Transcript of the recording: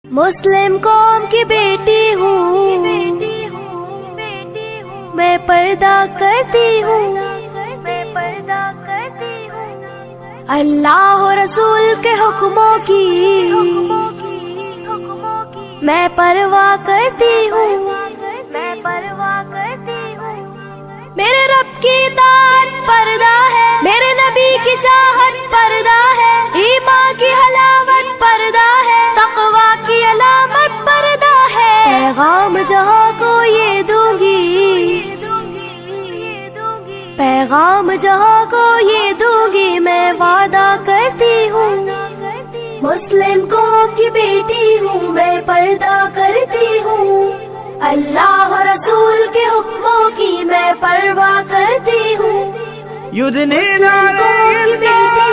مسلم قوم کی بیٹی ہوں میں پردہ کرتی ہوں اللہ و رسول کے حکموں کی میں پرواہ کرتی ہوں میرے رب کی اطاعت پردہ ہے، میرے نبی کی چاہت پردہ ہے، ایمان کی حلاوت پردہ ہے، تقوی کی علامت پردہ ہے۔ پیغام جہاں کو یہ دوں گی، پیغام جہاں کو یہ دوں گی، میں وعدہ کرتی ہوں۔ مسلم قوم کی بیٹی ہوں میں پردہ کرتی ہوں، اللہ و رسول کے حکموں کی میں پرواہ کرتی ہوں۔ یدنین مسلم قوم کی بیٹی